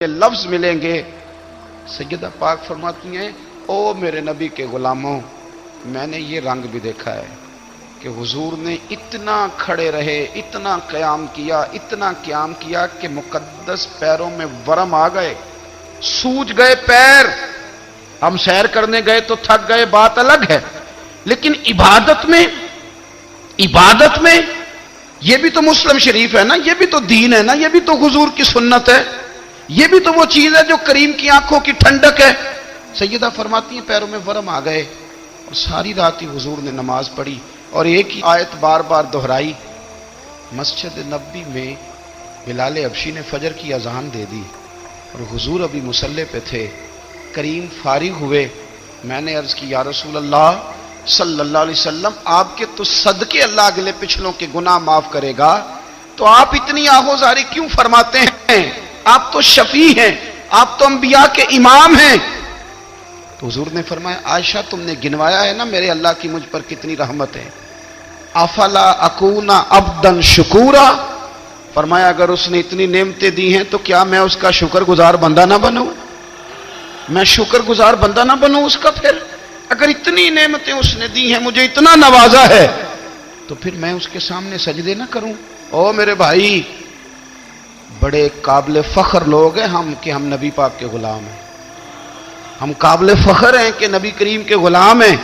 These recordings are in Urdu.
لفظ ملیں گے، سیدہ پاک فرماتی ہیں او میرے نبی کے غلاموں، میں نے یہ رنگ بھی دیکھا ہے کہ حضور نے اتنا کھڑے رہے، اتنا قیام کیا، اتنا قیام کیا کہ مقدس پیروں میں ورم آ گئے، سوج گئے پیر۔ ہم سیر کرنے گئے تو تھک گئے، بات الگ ہے، لیکن عبادت میں یہ بھی تو مسلم شریف ہے نا، یہ بھی تو دین ہے نا، یہ بھی تو حضور کی سنت ہے، یہ بھی تو وہ چیز ہے جو کریم کی آنکھوں کی ٹھنڈک ہے۔ سیدہ فرماتی ہیں پیروں میں ورم آ گئے، اور ساری رات ہی حضور نے نماز پڑھی اور ایک ہی آیت بار بار دہرائی۔ مسجد نبوی میں بلال حبشی نے فجر کی اذان دے دی اور حضور ابھی مصلی پہ تھے، کریم فارغ ہوئے۔ میں نے عرض کی یا رسول اللہ صلی اللہ علیہ وسلم، آپ کے تو صدقے اللہ اگلے پچھلوں کے گناہ معاف کرے گا، تو آپ اتنی آہوزاری کیوں فرماتے ہیں؟ آپ تو شفیع ہیں، آپ تو انبیاء کے امام ہیں۔ تو حضور نے فرمایا عائشہ تم نے گنوایا ہے نا میرے اللہ کی مجھ پر کتنی رحمت ہے، افلا اکون عبدا شکورا، فرمایا اگر اس نے اتنی نعمتیں دی ہیں تو کیا میں اس کا شکر گزار بندہ نہ بنوں؟ میں شکر گزار بندہ نہ بنوں اس کا؟ پھر اگر اتنی نعمتیں اس نے دی ہیں، مجھے اتنا نوازا ہے، تو پھر میں اس کے سامنے سجدے نہ کروں؟ او میرے بھائی، بڑے قابل فخر لوگ ہیں ہم کہ ہم نبی پاک کے غلام ہیں، ہم قابل فخر ہیں کہ نبی کریم کے غلام ہیں۔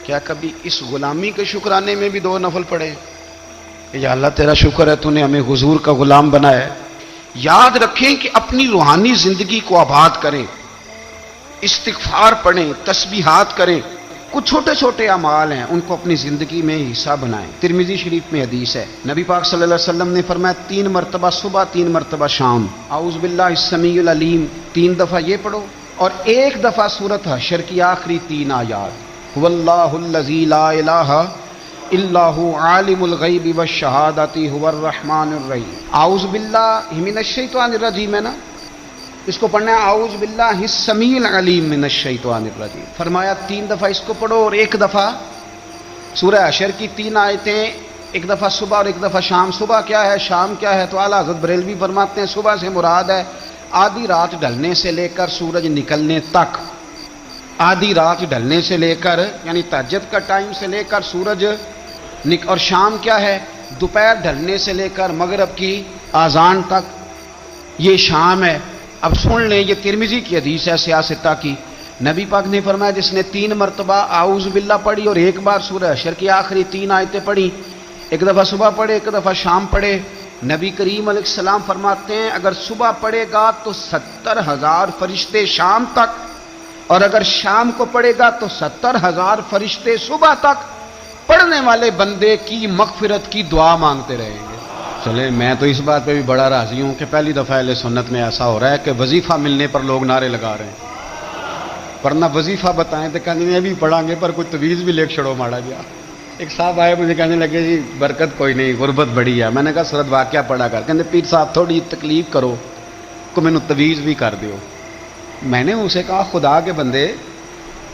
کیا کبھی اس غلامی کے شکرانے میں بھی 2 نفل پڑھے کہ یا اللہ تیرا شکر ہے تو نے ہمیں حضور کا غلام بنایا ہے؟ یاد رکھیں کہ اپنی روحانی زندگی کو آباد کریں، استغفار پڑھیں، تسبیحات کریں، کچھ چھوٹے چھوٹے اعمال ہیں ان کو اپنی زندگی میں حصہ بنائیں۔ ترمذی شریف میں حدیث ہے، نبی پاک صلی اللہ علیہ وسلم نے فرمایا 3 مرتبہ صبح، 3 مرتبہ شام اعوذ باللہ السمیع العلیم 3 دفعہ یہ پڑھو، اور 1 دفعہ سورۃ حشر کی آخری 3 آیات، هو اللہ الذی لا الہ الا هو عالم الغیب والشہادۃ هو الرحمن الرحیم۔ اعوذ باللہ من الشیطان الرجیم ہے نا، اس کو پڑھنا ہے اعوذ باللہ السمیع العلیم من الشیطان الرجیم، فرمایا 3 دفعہ اس کو پڑھو، اور 1 دفعہ سورہ حشر کی 3 آیتیں، 1 دفعہ صبح اور 1 دفعہ شام۔ صبح کیا ہے، شام کیا ہے؟ تو اعلیٰ حضرت بریلوی فرماتے ہیں صبح سے مراد ہے آدھی رات ڈھلنے سے لے کر سورج نکلنے تک، آدھی رات ڈھلنے سے لے کر یعنی تہجد کا ٹائم سے لے کر سورج اور شام کیا ہے، دوپہر ڈھلنے سے لے کر مغرب کی اذان تک، یہ شام ہے۔ اب سن لیں، یہ ترمذی کی حدیث ہے سیاستہ کی، نبی پاک نے فرمایا جس نے 3 مرتبہ اعوذ باللہ پڑھی اور 1 بار سورہ حشر کی آخری 3 آیتیں پڑھی، 1 دفعہ صبح پڑھے، 1 دفعہ شام پڑھے، نبی کریم علیہ السلام فرماتے ہیں اگر صبح پڑھے گا تو 70,000 فرشتے شام تک، اور اگر شام کو پڑھے گا تو 70,000 فرشتے صبح تک پڑھنے والے بندے کی مغفرت کی دعا مانگتے رہیں گے۔ چلے میں تو اس بات پہ بھی بڑا راضی ہوں کہ پہلی دفعہ اہل سنت میں ایسا ہو رہا ہے کہ وظیفہ ملنے پر لوگ نعرے لگا رہے ہیں، ورنہ وظیفہ بتائیں تو کہنے ابھی پڑھیں گے پر کوئی تویز بھی لکھ چھڑو ماڑا گیا۔ ایک صاحب آئے مجھے کہنے لگے جی برکت کوئی نہیں، غربت بڑی ہے۔ میں نے کہا سورۃ واقعہ پڑھا کر، کہنے پیر صاحب تھوڑی تکلیف کرو کو میں نے تویز بھی کر دیو۔ میں نے اسے کہا خدا کے بندے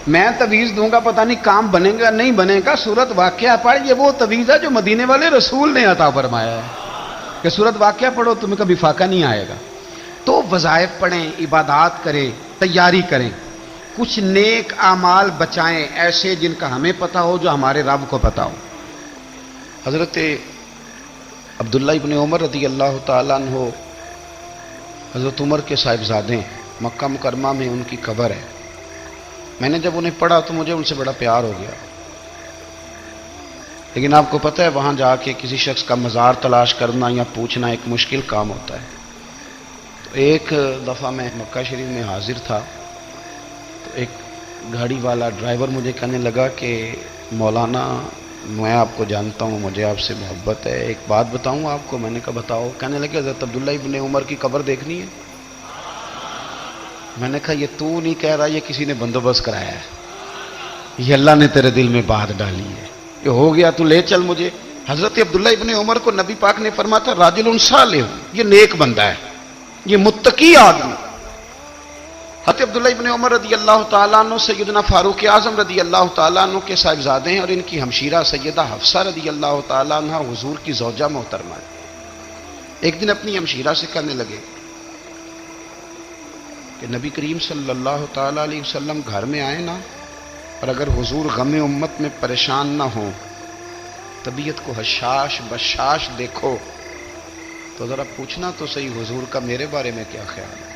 میں تویز دوں گا پتہ نہیں کام بنے گا نہیں بنے گا، سورۃ واقعہ پڑھ، یہ وہ تویز ہے جو مدینے والے رسول نے عطا فرمایا ہے کہ سورۃ واقعہ پڑھو تمہیں کبھی فاقہ نہیں آئے گا۔ تو وظائف پڑھیں، عبادات کریں، تیاری کریں، کچھ نیک اعمال بچائیں ایسے جن کا ہمیں پتہ ہو، جو ہمارے رب کو پتہ ہو۔ حضرت عبداللہ ابن عمر رضی اللہ تعالیٰ عنہ حضرت عمر کے صاحبزادے، مکہ مکرمہ میں ان کی قبر ہے۔ میں نے جب انہیں پڑھا تو مجھے ان سے بڑا پیار ہو گیا، لیکن آپ کو پتہ ہے وہاں جا کے کسی شخص کا مزار تلاش کرنا یا پوچھنا ایک مشکل کام ہوتا ہے۔ تو ایک دفعہ میں مکہ شریف میں حاضر تھا، تو ایک گاڑی والا ڈرائیور مجھے کہنے لگا کہ مولانا میں آپ کو جانتا ہوں، مجھے آپ سے محبت ہے، ایک بات بتاؤں آپ کو؟ میں نے کہا بتاؤ۔ کہنے لگے حضرت عبداللہ ابن عمر کی قبر دیکھنی ہے۔ میں نے کہا یہ تو نہیں کہہ رہا، یہ کسی نے بندوبست کرایا ہے، یہ اللہ نے تیرے دل میں بات ڈالی ہے، یہ ہو گیا تو لے چل مجھے۔ حضرت عبداللہ ابن عمر کو نبی پاک نے فرمایا تھا راجل صالح، یہ نیک بندہ ہے، یہ متقی آدمی۔ حضرت عبداللہ ابن عمر رضی اللہ تعالیٰ عنہ سیدنا فاروق اعظم رضی اللہ تعالیٰ عنہ کے صاحبزادے ہیں، اور ان کی ہمشیرہ سیدہ حفصہ رضی اللہ تعالیٰ عنہ حضور کی زوجہ محترمہ ہے۔ ایک دن اپنی ہمشیرہ سے کہنے لگے کہ نبی کریم صلی اللہ تعالیٰ علیہ وسلم گھر میں آئے نا، اور اگر حضور غم امت میں پریشان نہ ہوں، طبیعت کو حشاش بشاش دیکھو، تو ذرا پوچھنا تو صحیح حضور کا میرے بارے میں کیا خیال ہے،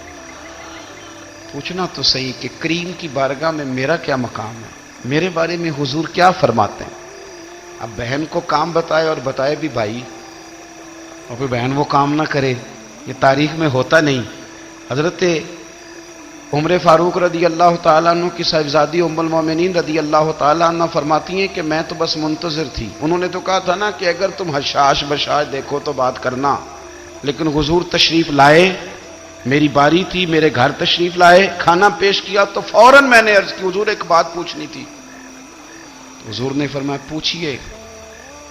پوچھنا تو صحیح کہ کریم کی بارگاہ میں میرا کیا مقام ہے، میرے بارے میں حضور کیا فرماتے ہیں۔ اب بہن کو کام بتائے، اور بتائے بھی بھائی، اور پھر بہن وہ کام نہ کرے، یہ تاریخ میں ہوتا نہیں۔ حضرت عمر فاروق رضی اللہ تعالیٰ عنہ کی صاحبزادی ام المومنین رضی اللہ تعالیٰ عنہ فرماتی ہیں کہ میں تو بس منتظر تھی، انہوں نے تو کہا تھا نا کہ اگر تم حشاش بشاش دیکھو تو بات کرنا، لیکن حضور تشریف لائے، میری باری تھی، میرے گھر تشریف لائے، کھانا پیش کیا تو فوراً میں نے عرض کی حضور ایک بات پوچھنی تھی۔ حضور نے فرمایا پوچھئے۔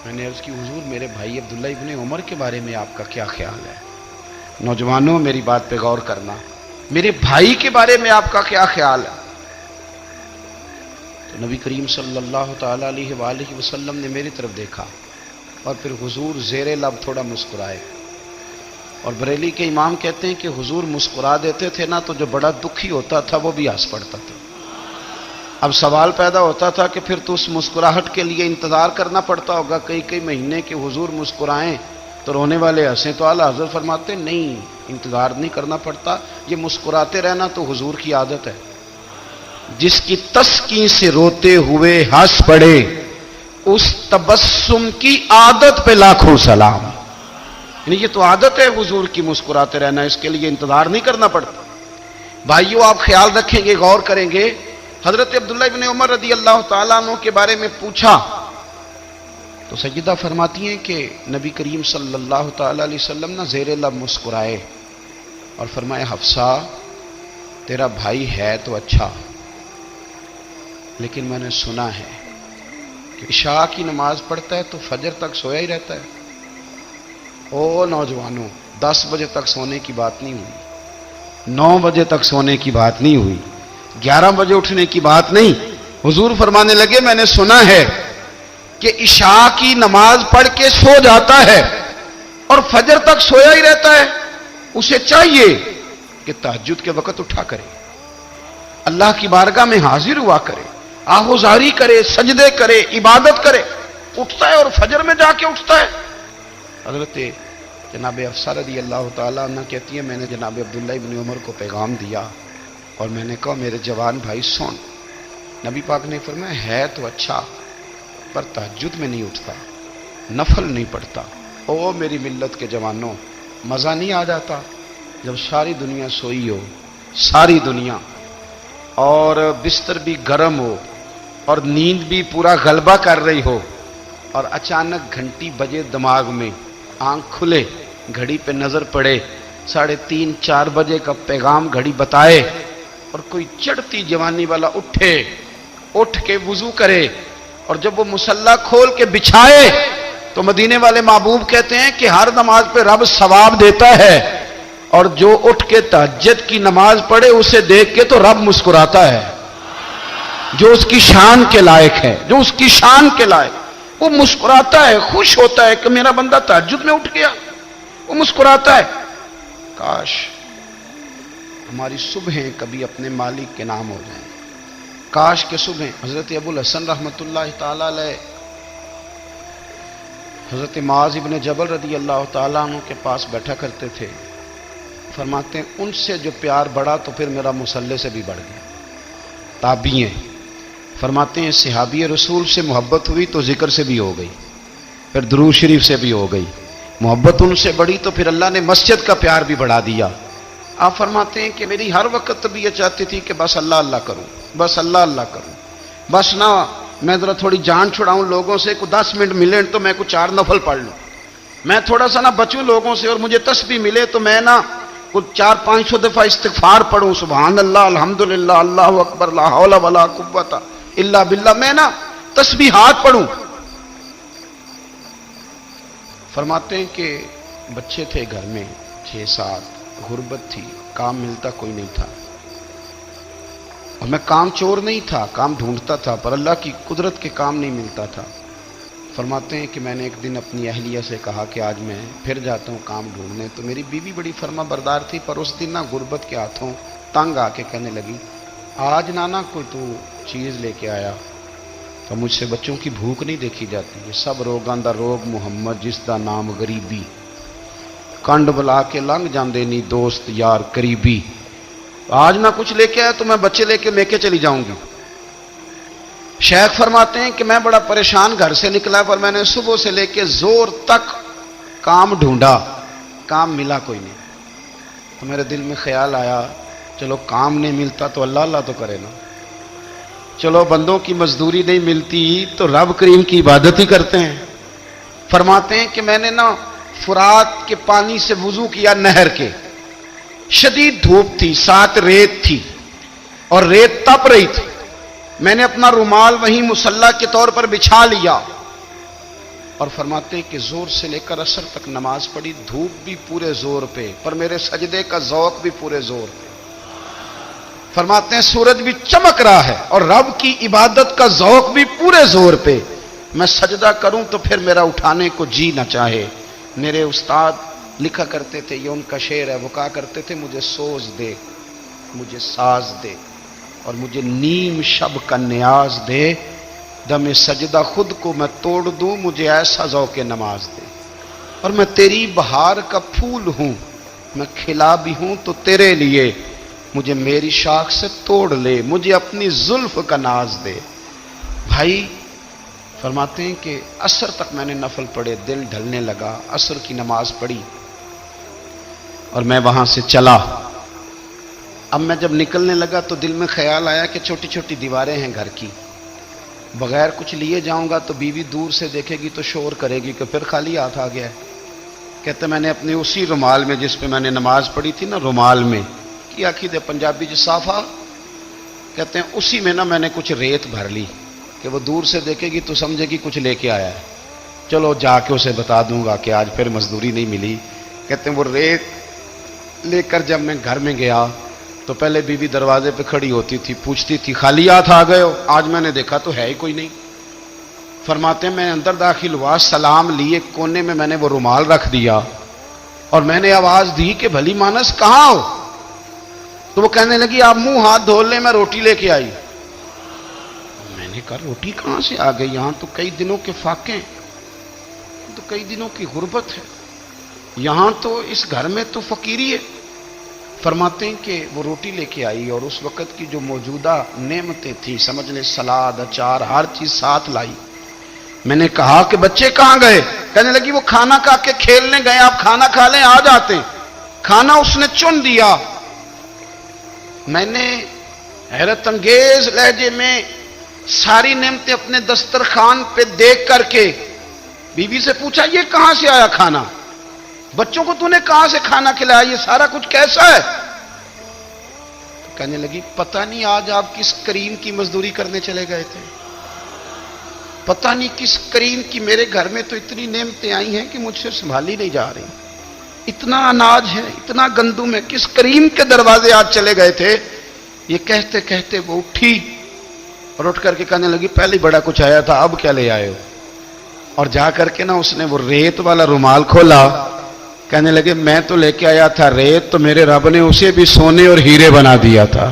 میں نے عرض کی حضور میرے بھائی عبداللہ ابن عمر کے بارے میں آپ کا کیا خیال ہے؟ نوجوانوں میری بات پہ غور کرنا، میرے بھائی کے بارے میں آپ کا کیا خیال ہے؟ تو نبی کریم صلی اللہ تعالی علیہ وآلہ وسلم نے میری طرف دیکھا، اور پھر حضور زیر لب تھوڑا مسکرائے، اور بریلی کے امام کہتے ہیں کہ حضور مسکرا دیتے تھے نا تو جو بڑا دکھی ہوتا تھا وہ بھی ہنس پڑتا تھا۔ اب سوال پیدا ہوتا تھا کہ پھر تو اس مسکراہٹ کے لیے انتظار کرنا پڑتا ہوگا کئی مہینے کہ حضور مسکرائیں تو رونے والے ہنسیں، تو اعلیٰ حضرت فرماتے نہیں، انتظار نہیں کرنا پڑتا، یہ مسکراتے رہنا تو حضور کی عادت ہے۔ جس کی تسکین سے روتے ہوئے ہنس پڑے، اس تبسم کی عادت پہ لاکھوں سلام۔ یعنی یہ تو عادت ہے حضور کی مسکراتے رہنا، اس کے لیے انتظار نہیں کرنا پڑتا۔ بھائیو آپ خیال رکھیں گے، غور کریں گے، حضرت عبداللہ ابن عمر رضی اللہ تعالیٰ عنہ کے بارے میں پوچھا تو سیدہ فرماتی ہیں کہ نبی کریم صلی اللہ تعالیٰ علیہ وسلم نہ زیر لب مسکرائے اور فرمائے حفصہ تیرا بھائی ہے تو اچھا، لیکن میں نے سنا ہے کہ عشاء کی نماز پڑھتا ہے تو فجر تک سویا ہی رہتا ہے۔ او نوجوانوں، 10 بجے تک سونے کی بات نہیں ہوئی، 9 بجے تک سونے کی بات نہیں ہوئی، 11 بجے اٹھنے کی بات نہیں۔ حضور فرمانے لگے میں نے سنا ہے کہ عشاء کی نماز پڑھ کے سو جاتا ہے اور فجر تک سویا ہی رہتا ہے، اسے چاہیے کہ تہجد کے وقت اٹھا کرے، اللہ کی بارگاہ میں حاضر ہوا کرے، آہوزاری کرے، سجدے کرے، عبادت کرے، اٹھتا ہے اور فجر میں جا کے اٹھتا ہے۔ حضرت جناب حفصہ رضی اللہ تعالیٰ عنہ کہتی ہے میں نے جناب عبداللہ ابن عمر کو پیغام دیا اور میں نے کہا میرے جوان بھائی سن، نبی پاک نے فرمایا ہے تو اچھا پر تہجد میں نہیں اٹھتا، نفل نہیں پڑھتا۔ او میری ملت کے جوانوں، مزہ نہیں آ جاتا جب ساری دنیا سوئی ہو، ساری دنیا، اور بستر بھی گرم ہو اور نیند بھی پورا غلبہ کر رہی ہو، اور اچانک گھنٹی بجے دماغ میں، آنکھ کھلے، گھڑی پہ نظر پڑے، 3:30 4 بجے کا پیغام گھڑی بتائے، اور کوئی چڑھتی جوانی والا اٹھ کے وضو کرے، اور جب وہ مصلی کھول کے بچھائے تو مدینے والے محبوب کہتے ہیں کہ ہر نماز پہ رب ثواب دیتا ہے، اور جو اٹھ کے تہجد کی نماز پڑھے اسے دیکھ کے تو رب مسکراتا ہے، جو اس کی شان کے لائق ہے، جو اس کی شان کے لائق، وہ مسکراتا ہے، خوش ہوتا ہے کہ میرا بندہ تہجد میں اٹھ گیا، وہ مسکراتا ہے۔ کاش ہماری صبحیں کبھی اپنے مالک کے نام ہو جائیں، کاش کے صبحیں۔ حضرت ابو الحسن رحمۃ اللہ تعالی علیہ حضرت معاذ ابن جبل رضی اللہ تعالیٰ عنہ کے پاس بیٹھا کرتے تھے، فرماتے ہیں ان سے جو پیار بڑھا تو پھر میرا مصلی سے بھی بڑھ گیا۔ تابعی ہیں، فرماتے ہیں صحابی رسول سے محبت ہوئی تو ذکر سے بھی ہو گئی، پھر درود شریف سے بھی ہو گئی، محبت ان سے بڑھی تو پھر اللہ نے مسجد کا پیار بھی بڑھا دیا۔ آپ فرماتے ہیں کہ میری ہر وقت طبیعت چاہتی تھی کہ بس اللہ اللہ کروں، بس اللہ اللہ کروں، بس نہ میں ذرا تھوڑی جان چھڑاؤں لوگوں سے، کو 10 منٹ ملے تو میں کچھ 4 نفل پڑھ لوں، میں تھوڑا سا نہ بچوں لوگوں سے، اور مجھے تسبیح ملے تو میں نہ کچھ 400-500 دفعہ استغفار پڑھوں، سبحان اللہ، الحمدللہ، اللہ اکبر، لا حول ولا قوت الا باللہ، میں نہ تسبیحات پڑھوں۔ فرماتے ہیں کہ بچے تھے گھر میں 6-7، غربت تھی، کام ملتا کوئی نہیں تھا، اور میں کام چور نہیں تھا، کام ڈھونڈتا تھا، پر اللہ کی قدرت کے کام نہیں ملتا تھا۔ فرماتے ہیں کہ میں نے ایک دن اپنی اہلیہ سے کہا کہ آج میں پھر جاتا ہوں کام ڈھونڈنے، تو میری بیوی بڑی فرما بردار تھی، پر اس دن نہ غربت کے ہاتھوں تنگ آ کے کہنے لگی آج نانا کوئی تو چیز لے کے آیا تو مجھ سے بچوں کی بھوک نہیں دیکھی جاتی. یہ سب روگاں دا روگ محمد جس دا نام غریبی. کنڈ بلا کے لنگ جاندے نہیں دوست یار قریبی. آج نہ کچھ لے کے آیا تو میں بچے لے کے میکے چلی جاؤں گی. شیخ فرماتے ہیں کہ میں بڑا پریشان گھر سے نکلا پر میں نے صبح سے لے کے زور تک کام ڈھونڈا, کام ملا کوئی نہیں. تو میرے دل میں خیال آیا چلو کام نہیں ملتا تو اللہ اللہ تو کرے نا, چلو بندوں کی مزدوری نہیں ملتی تو رب کریم کی عبادت ہی کرتے ہیں. فرماتے ہیں کہ میں نے نا فرات کے پانی سے وضو کیا نہر کے. شدید دھوپ تھی, ساتھ ریت تھی اور ریت تپ رہی تھی. میں نے اپنا رومال وہیں مصلی کے طور پر بچھا لیا اور فرماتے ہیں کہ زور سے لے کر عصر تک نماز پڑھی. دھوپ بھی پورے زور پہ پر میرے سجدے کا ذوق بھی پورے زور پہ. فرماتے ہیں سورج بھی چمک رہا ہے اور رب کی عبادت کا ذوق بھی پورے زور پہ. میں سجدہ کروں تو پھر میرا اٹھانے کو جی نہ چاہے. میرے استاد لکھا کرتے تھے, یہ ان کا شعر ہے, وہ کہا کرتے تھے مجھے سوز دے, مجھے ساز دے اور مجھے نیم شب کا نیاز دے. دم سجدہ خود کو میں توڑ دوں, مجھے ایسا ذوق نماز دے. اور میں تیری بہار کا پھول ہوں, میں کھلا بھی ہوں تو تیرے لیے, مجھے میری شاخ سے توڑ لے, مجھے اپنی زلف کا ناز دے. بھائی فرماتے ہیں کہ عصر تک میں نے نفل پڑھے, دل ڈھلنے لگا, عصر کی نماز پڑھی اور میں وہاں سے چلا. اب میں جب نکلنے لگا تو دل میں خیال آیا کہ چھوٹی چھوٹی دیواریں ہیں گھر کی, بغیر کچھ لیے جاؤں گا تو بیوی دور سے دیکھے گی تو شور کرے گی کہ پھر خالی ہاتھ آ گیا ہے. کہتے میں نے اپنے اسی رومال میں جس پہ میں نے نماز پڑھی تھی نا, رومال میں کی آخی دے پنجابی جو صافہ کہتے ہیں, اسی میں نا میں نے کچھ ریت بھر لی کہ وہ دور سے دیکھے گی تو سمجھے گی کچھ لے کے آیا ہے, چلو جا کے اسے بتا دوں گا کہ آج پھر مزدوری نہیں ملی. کہتے ہیں وہ ریت لے کر جب میں گھر میں گیا تو پہلے بیوی دروازے پہ کھڑی ہوتی تھی, پوچھتی تھی خالی ہاتھ آ گئے ہو؟ آج میں نے دیکھا تو ہے ہی کوئی نہیں. فرماتے ہیں میں اندر داخل ہوا, سلام لیے, کونے میں نے وہ رومال رکھ دیا اور میں نے آواز دی کہ بھلی مانس کہاں ہو؟ تو وہ کہنے لگی آپ منہ ہاتھ دھو لیں, میں روٹی لے کے آئی. میں نے کہا روٹی کہاں سے آ گئی؟ یہاں تو کئی دنوں کے فاقے, تو کئی دنوں کی غربت ہے, یہاں تو اس گھر میں تو فقیری ہے. فرماتے ہیں کہ وہ روٹی لے کے آئی اور اس وقت کی جو موجودہ نعمتیں تھیں, سمجھ لیں سلاد, اچار, ہر چیز ساتھ لائی. میں نے کہا کہ بچے کہاں گئے؟ کہنے لگی وہ کھانا کھا کے کھیلنے گئے, آپ کھانا کھا لیں آ جاتے. کھانا اس نے چن دیا. میں نے حیرت انگیز لہجے میں ساری نعمتیں اپنے دسترخوان پہ دیکھ کر کے بیوی سے پوچھا یہ کہاں سے آیا کھانا؟ بچوں کو تو نے کہاں سے کھانا کھلایا؟ یہ سارا کچھ کیسا ہے؟ تو کہنے لگی پتہ نہیں آج آپ کس کریم کی مزدوری کرنے چلے گئے تھے, پتہ نہیں کس کریم کی. میرے گھر میں تو اتنی نعمتیں آئی ہیں کہ مجھ سے سنبھالی نہیں جا رہی. اتنا اناج ہے, اتنا گندم ہے, کس کریم کے دروازے آج چلے گئے تھے؟ یہ کہتے کہتے وہ اٹھی اور اٹھ کر کے کہنے لگی پہلے بڑا کچھ آیا تھا, اب کیا لے آئے ہو؟ اور جا کر کے نا اس نے وہ ریت والا رومال کھولا. کہنے لگے میں تو لے کے آیا تھا ریت, تو میرے رب نے اسے بھی سونے اور ہیرے بنا دیا تھا.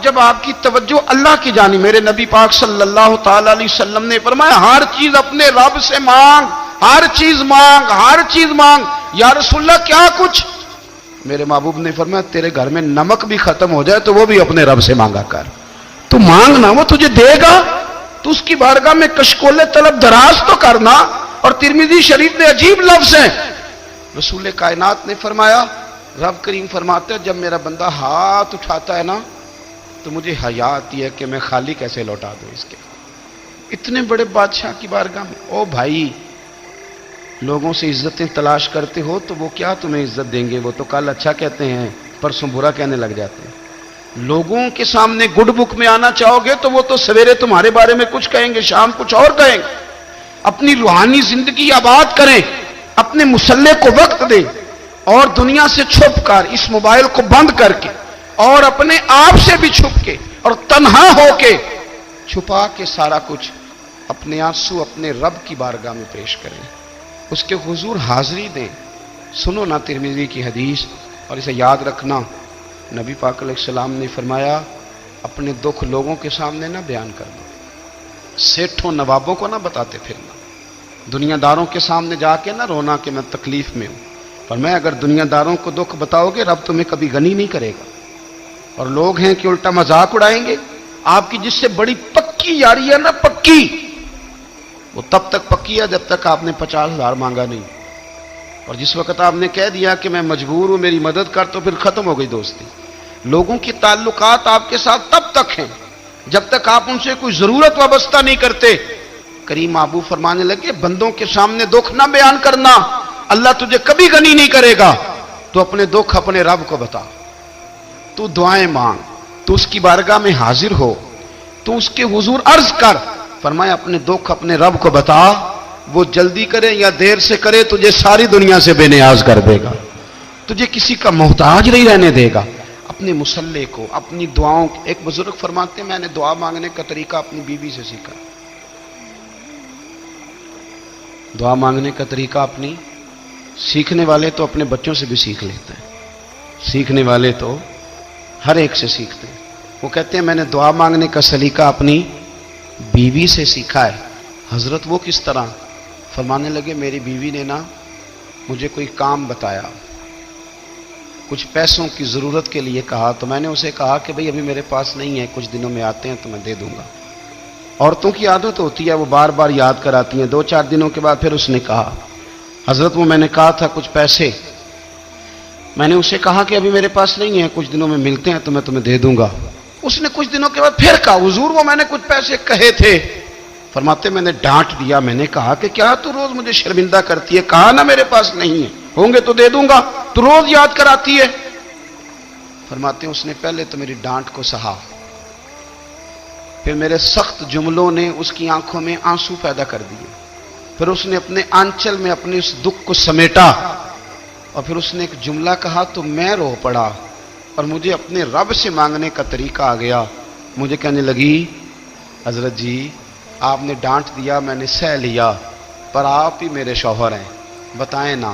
جب آپ کی توجہ اللہ کی جانب, میرے نبی پاک صلی اللہ تعالی علیہ وسلم نے فرمایا ہر چیز اپنے رب سے مانگ, ہر چیز مانگ, ہر چیز مانگ. یا رسول اللہ کیا کچھ؟ میرے محبوب نے فرمایا تیرے گھر میں نمک بھی ختم ہو جائے تو وہ بھی اپنے رب سے مانگا کر. تو مانگنا, وہ تجھے دے گا, تو اس کی بارگاہ میں کشکول طلب دراز تو کرنا. اور ترمذی شریف میں عجیب لفظ ہیں, رسول کائنات نے فرمایا, رب کریم فرماتے ہیں جب میرا بندہ ہاتھ اٹھاتا ہے نا تو مجھے حیا آتی ہے کہ میں خالی کیسے لوٹا دوں اس کے. اتنے بڑے بادشاہ کی بارگاہ میں. او بھائی, لوگوں سے عزتیں تلاش کرتے ہو تو وہ کیا تمہیں عزت دیں گے؟ وہ تو کل اچھا کہتے ہیں, پرسوں برا کہنے لگ جاتے ہیں. لوگوں کے سامنے گڈ بک میں آنا چاہو گے تو وہ تو سویرے تمہارے بارے میں کچھ کہیں گے, شام کچھ اور کہیں گے. اپنی روحانی زندگی آباد کریں, اپنے مسلح کو وقت دیں اور دنیا سے چھپ کر, اس موبائل کو بند کر کے اور اپنے آپ سے بھی چھپ کے اور تنہا ہو کے چھپا کے سارا کچھ اپنے آنسو اپنے رب کی بارگاہ میں پیش کریں, اس کے حضور حاضری دیں. سنو نا ترمذی کی حدیث اور اسے یاد رکھنا, نبی پاک علیہ السلام نے فرمایا اپنے دکھ لوگوں کے سامنے نہ بیان کر دو، سیٹھوں نوابوں کو نہ بتاتے پھرنا، دنیا داروں کے سامنے جا کے نہ رونا کہ میں تکلیف میں ہوں، پر میں اگر دنیا داروں کو دکھ بتاؤ گے رب تمہیں کبھی غنی نہیں کرے گا۔ اور لوگ ہیں کہ الٹا مذاق اڑائیں گے۔ آپ کی جس سے بڑی پکی یاری ہے نا، پکی، وہ تب تک پکی ہے جب تک آپ نے 50,000 مانگا نہیں، اور جس وقت آپ نے کہہ دیا کہ میں مجبور ہوں میری مدد کر، تو پھر ختم ہو گئی دوستی۔ لوگوں کی تعلقات آپ کے ساتھ تب تک ہیں جب تک آپ ان سے کوئی ضرورت وابستہ نہیں کرتے۔ کریم آبو فرمانے لگے بندوں کے سامنے دکھ نہ بیان کرنا، اللہ تجھے کبھی غنی نہیں کرے گا، تو اپنے دکھ اپنے رب کو بتا، تو دعائیں مانگ، تو اس کی بارگاہ میں حاضر ہو، تو اس کے حضور عرض کر۔ فرمایا اپنے دکھ اپنے رب کو بتا، وہ جلدی کرے یا دیر سے کرے تجھے ساری دنیا سے بے نیاز کر دے گا، تجھے کسی کا محتاج نہیں رہنے دے گا۔ اپنے مسلح کو، اپنی دعاؤں، ایک بزرگ فرماتے ہیں میں نے دعا مانگنے کا طریقہ اپنی بیوی سے سیکھا۔ دعا مانگنے کا طریقہ اپنی، سیکھنے والے تو اپنے بچوں سے بھی سیکھ لیتے ہیں، سیکھنے والے تو ہر ایک سے سیکھتے ہیں۔ وہ کہتے ہیں میں نے دعا مانگنے کا سلیقہ اپنی بیوی سے سیکھا ہے۔ حضرت وہ کس طرح؟ فرمانے لگے میری بیوی نے نا مجھے کوئی کام بتایا، کچھ پیسوں کی ضرورت کے لیے کہا، تو میں نے اسے کہا کہ بھئی ابھی میرے پاس نہیں ہے، کچھ دنوں میں آتے ہیں تو میں دے دوں گا۔ عورتوں کی عادت ہوتی ہے وہ بار بار یاد کراتی ہیں، 2-4 دنوں کے بعد پھر اس نے کہا حضرت وہ میں نے کہا تھا کچھ پیسے، میں نے اسے کہا کہ ابھی میرے پاس نہیں ہے، کچھ دنوں میں ملتے ہیں تو میں تمہیں دے دوں گا۔ اس نے کچھ دنوں کے بعد پھر کہا حضور وہ میں نے کچھ پیسے کہے تھے۔ فرماتے میں نے ڈانٹ دیا، میں نے کہا کہ کیا تو روز مجھے شرمندہ کرتی ہے، کہا نا میرے پاس نہیں ہے، ہوں گے تو دے دوں گا، تو روز یاد کراتی ہے۔ فرماتے ہیں اس نے پہلے تو میری ڈانٹ کو سہا، پھر میرے سخت جملوں نے اس کی آنکھوں میں آنسو پیدا کر دیے، پھر اس نے اپنے آنچل میں اپنے اس دکھ کو سمیٹا، اور پھر اس نے ایک جملہ کہا تو میں رو پڑا، اور مجھے اپنے رب سے مانگنے کا طریقہ آ گیا۔ مجھے کہنے لگی حضرت جی آپ نے ڈانٹ دیا، میں نے سہ لیا، پر آپ ہی میرے شوہر ہیں، بتائیں نا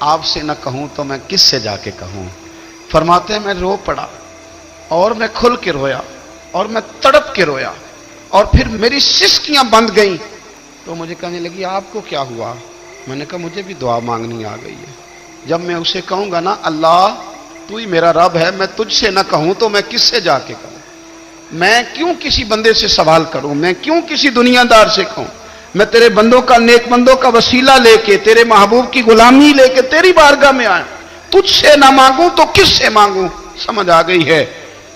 آپ سے نہ کہوں تو میں کس سے جا کے کہوں۔ فرماتے ہیں میں رو پڑا، اور میں کھل کے رویا، اور میں تڑپ کے رویا، اور پھر میری سسکیاں بند گئیں۔ تو مجھے کہنے لگی آپ کو کیا ہوا؟ میں نے کہا مجھے بھی دعا مانگنی آ گئی ہے، جب میں اسے کہوں گا نا اللہ تو ہی میرا رب ہے، میں تجھ سے نہ کہوں تو میں کس سے جا کے کہوں؟ میں کیوں کسی بندے سے سوال کروں؟ میں کیوں کسی دنیا دار سے کہوں؟ میں تیرے بندوں کا، نیک بندوں کا وسیلہ لے کے، تیرے محبوب کی غلامی لے کے تیری بارگاہ میں آیا، تجھ سے نہ مانگوں تو کس سے مانگوں؟ سمجھ آ گئی ہے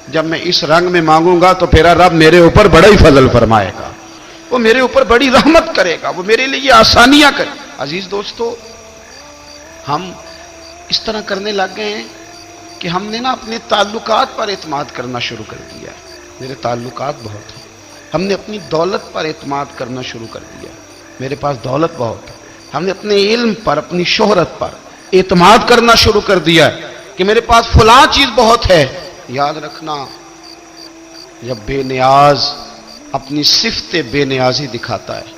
جب میں اس رنگ میں مانگوں گا تو پھر رب میرے اوپر بڑا ہی فضل فرمائے گا، وہ میرے اوپر بڑی رحمت کرے گا، وہ میرے لیے آسانیاں کرے۔ عزیز دوستو ہم اس طرح کرنے لگ گئے ہیں کہ ہم نے نا اپنے تعلقات پر اعتماد کرنا شروع کر دیا ہے۔ میرے تعلقات بہت ہیں، ہم نے اپنی دولت پر اعتماد کرنا شروع کر دیا، میرے پاس دولت بہت ہے، ہم نے اپنے علم پر، اپنی شہرت پر اعتماد کرنا شروع کر دیا ہے کہ میرے پاس فلاں چیز بہت ہے۔ یاد رکھنا جب بے نیاز اپنی صفت بے نیازی دکھاتا ہے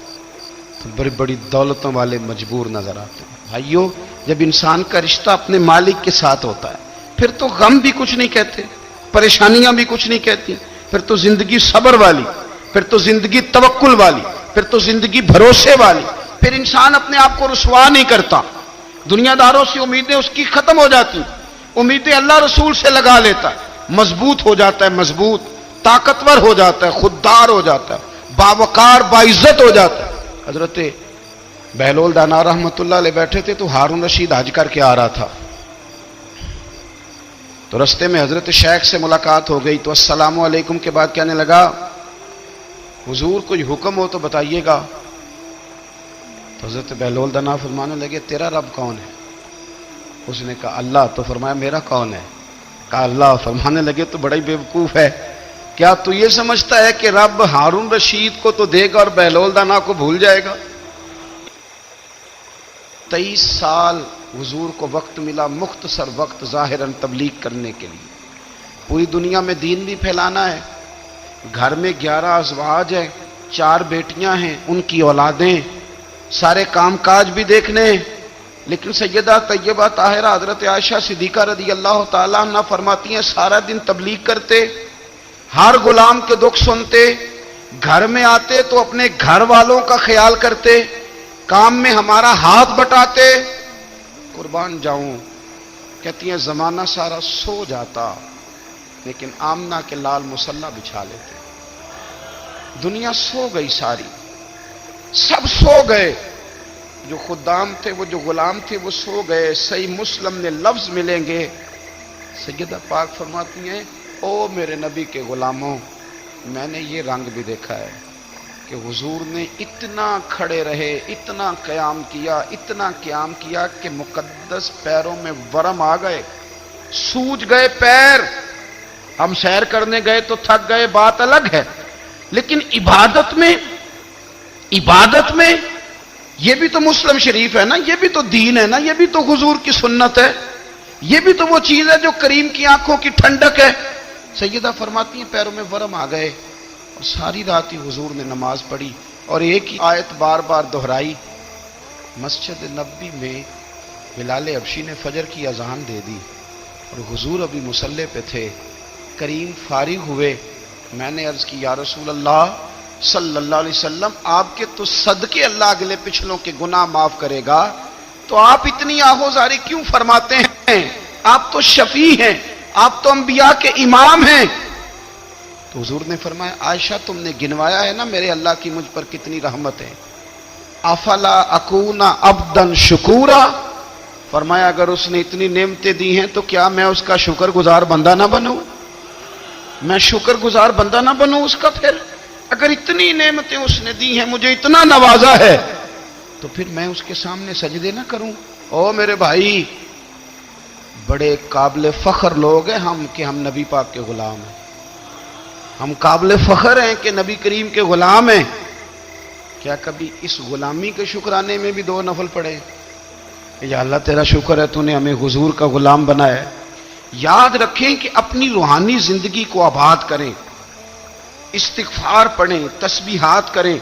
تو بڑی بڑی دولتوں والے مجبور نظر آتے ہیں۔ بھائیو جب انسان کا رشتہ اپنے مالک کے ساتھ ہوتا ہے پھر تو غم بھی کچھ نہیں کہتے، پریشانیاں بھی کچھ نہیں کہتی، پھر تو زندگی صبر والی، پھر تو زندگی توکل والی، پھر تو زندگی بھروسے والی، پھر انسان اپنے آپ کو رسوا نہیں کرتا، دنیا داروں سے امیدیں اس کی ختم ہو جاتی، امیدیں اللہ رسول سے لگا لیتا ہے، مضبوط ہو جاتا ہے، مضبوط، طاقتور ہو جاتا ہے، خوددار ہو جاتا ہے، باوقار باعزت ہو جاتا ہے۔ حضرت بہلول دانا رحمت اللہ علیہ بیٹھے تھے تو ہارون رشید حج کر کے آ رہا تھا، تو رستے میں حضرت شیخ سے ملاقات ہو گئی تو السلام علیکم کے بعد کہنے لگا حضور کوئی حکم ہو تو بتائیے گا۔ تو حضرت بہلول دانا فرمانے لگے تیرا رب کون ہے؟ اس نے کہا اللہ۔ تو فرمایا میرا کون ہے؟ کہا اللہ۔ فرمانے لگے تو بڑا ہی بیوقوف ہے، کیا تو یہ سمجھتا ہے کہ رب ہارون رشید کو تو دے گا اور بہلول دانا کو بھول جائے گا؟ 23 سال حضور کو وقت ملا، مختصر وقت ظاہراً تبلیغ کرنے کے لیے، پوری دنیا میں دین بھی پھیلانا ہے، گھر میں 11 ازواج ہیں، 4 بیٹیاں ہیں، ان کی اولادیں، سارے کام کاج بھی دیکھنے ہیں، لیکن سیدہ طیبہ طاہرہ حضرت عائشہ صدیقہ رضی اللہ تعالیٰ عنہ فرماتی ہیں سارا دن تبلیغ کرتے، ہر غلام کے دکھ سنتے، گھر میں آتے تو اپنے گھر والوں کا خیال کرتے، کام میں ہمارا ہاتھ بٹاتے، قربان جاؤں کہتی ہیں زمانہ سارا سو جاتا لیکن آمنہ کے لال مصلی بچھا لیتے۔ دنیا سو گئی، ساری سب سو گئے، جو خدام تھے، وہ جو غلام تھے وہ سو گئے۔ صحیح مسلم میں لفظ ملیں گے، سیدہ پاک فرماتی ہیں او میرے نبی کے غلاموں، میں نے یہ رنگ بھی دیکھا ہے کہ حضور نے اتنا کھڑے رہے، اتنا قیام کیا، اتنا قیام کیا کہ مقدس پیروں میں ورم آ گئے، سوج گئے پیر۔ ہم سیر کرنے گئے تو تھک گئے، بات الگ ہے، لیکن عبادت میں یہ بھی تو مسلم شریف ہے نا، یہ بھی تو دین ہے نا، یہ بھی تو حضور کی سنت ہے، یہ بھی تو وہ چیز ہے جو کریم کی آنکھوں کی ٹھنڈک ہے۔ سیدہ فرماتی ہیں پیروں میں ورم آ گئے، اور ساری رات ہی حضور نے نماز پڑھی اور ایک ہی آیت بار بار دہرائی۔ مسجد نبوی میں بلال حبشی نے فجر کی اذان دے دی اور حضور ابھی مصلی پہ تھے، کریم فارغ ہوئے۔ میں نے عرض کی یا رسول اللہ صلی اللہ علیہ وسلم، آپ کے تو صدقے اللہ اگلے پچھلوں کے گناہ معاف کرے گا، تو آپ اتنی آہوزاری کیوں فرماتے ہیں؟ آپ تو شفیع ہیں، آپ تو انبیاء کے امام ہیں۔ تو حضور نے فرمایا عائشہ تم نے گنوایا ہے نا میرے اللہ کی مجھ پر کتنی رحمت ہے، افلا اکون عبدا شکورا، فرمایا اگر اس نے اتنی نعمتیں دی ہیں تو کیا میں اس کا شکر گزار بندہ نہ بنوں؟ میں شکر گزار بندہ نہ بنوں اس کا؟ پھر اگر اتنی نعمتیں اس نے دی ہیں، مجھے اتنا نوازا ہے، تو پھر میں اس کے سامنے سجدے نہ کروں؟ او میرے بھائی، بڑے قابل فخر لوگ ہیں ہم کہ ہم نبی پاک کے غلام ہیں، ہم قابل فخر ہیں کہ نبی کریم کے غلام ہیں۔ کیا کبھی اس غلامی کے شکرانے میں بھی 2 نفل پڑھے کہ یا اللہ تیرا شکر ہے تو نے ہمیں حضور کا غلام بنایا ہے؟ یاد رکھیں کہ اپنی روحانی زندگی کو آباد کریں، استغفار پڑھیں، تسبیحات کریں،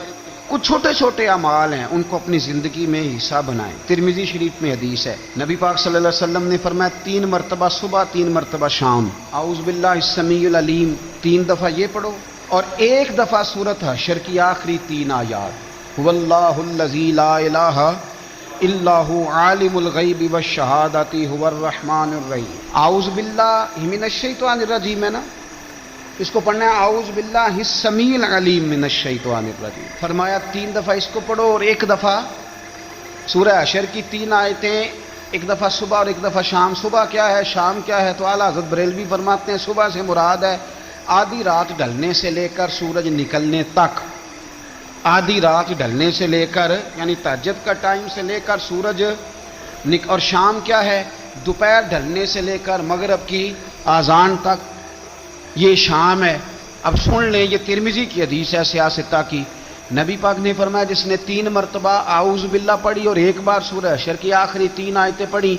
کچھ چھوٹے چھوٹے اعمال ہیں ان کو اپنی زندگی میں حصہ بنائیں۔ ترمذی شریف میں حدیث ہے، نبی پاک صلی اللہ علیہ وسلم نے فرمایا 3 مرتبہ صبح، 3 مرتبہ شام اعوذ باللہ السمیع العلیم 3 دفعہ یہ پڑھو، اور 1 دفعہ سورۃ حشر کی آخری 3 آیات، هو اللہ الذی لا الہ الا هو عالم الغیب والشہادۃ هو الرحمن الرحیم۔ اعوذ باللہ من الشیطان الرجیم ہے نا، اس کو پڑھنا ہے اعوذ باللہ السمیع العلیم من الشیطان الرجیم۔ فرمایا 3 دفعہ اس کو پڑھو اور 1 دفعہ سورہ حشر کی 3 آیتیں، 1 دفعہ صبح اور 1 دفعہ شام۔ صبح کیا ہے، شام کیا ہے؟ تو اعلیٰ حضرت بریلوی فرماتے ہیں صبح سے مراد ہے آدھی رات ڈھلنے سے لے کر سورج نکلنے تک، آدھی رات ڈھلنے سے لے کر یعنی تہجد کا ٹائم سے لے کر سورج اور شام کیا ہے، دوپہر ڈھلنے سے لے کر مغرب کی اذان تک، یہ شام ہے۔ اب سن لیں، یہ ترمذی کی حدیث ہے سیاستہ کی، نبی پاک نے فرمایا جس نے 3 مرتبہ اعوذ باللہ پڑھی اور 1 بار سورہ حشر کی آخری 3 آیتیں پڑھی،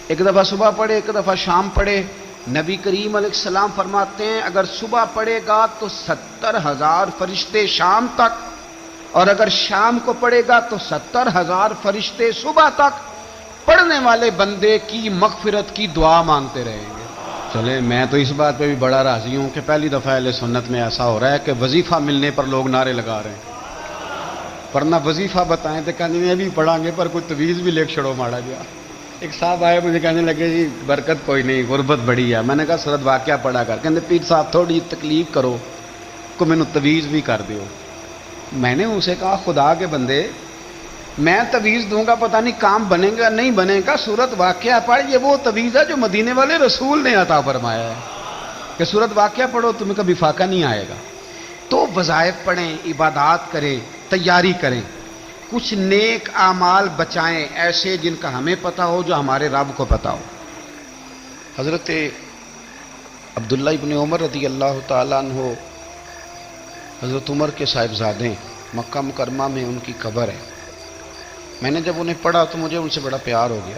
1 دفعہ صبح پڑھے 1 دفعہ شام پڑھے، نبی کریم علیہ السلام فرماتے ہیں اگر صبح پڑھے گا تو 70,000 فرشتے شام تک، اور اگر شام کو پڑھے گا تو 70,000 فرشتے صبح تک پڑھنے والے بندے کی مغفرت کی دعا مانگتے رہیں گے۔ چلے میں تو اس بات پہ بھی بڑا راضی ہوں کہ پہلی دفعہ اہل سنت میں ایسا ہو رہا ہے کہ وظیفہ ملنے پر لوگ نعرے لگا رہے ہیں، ورنہ وظیفہ بتائیں تو کہنے میں بھی پڑھیں گے پر کوئی تویز بھی لکھ چھڑو ماڑا گیا۔ ایک صاحب آئے مجھے کہنے لگے جی برکت کوئی نہیں، غربت بڑی ہے۔ میں نے کہا سرد واقعہ پڑھا کر، کہنے پیر صاحب تھوڑی تکلیف کرو کو میں نے تویز بھی کر دیو۔ میں نے اسے کہا خدا کے بندے میں تویز دوں گا پتہ نہیں کام بنے گا نہیں بنے گا، سورت واقعہ پڑھ، یہ وہ تویز ہے جو مدینے والے رسول نے عطا فرمایا ہے کہ سورت واقعہ پڑھو تمہیں کبھی فاقہ نہیں آئے گا۔ تو وظائف پڑھیں، عبادات کریں، تیاری کریں، کچھ نیک اعمال بچائیں ایسے جن کا ہمیں پتہ ہو، جو ہمارے رب کو پتہ ہو۔ حضرت عبداللہ ابن عمر رضی اللہ تعالیٰ عنہ حضرت عمر کے صاحبزادے، مکہ مکرمہ میں ان کی قبر ہے۔ میں نے جب انہیں پڑھا تو مجھے ان سے بڑا پیار ہو گیا،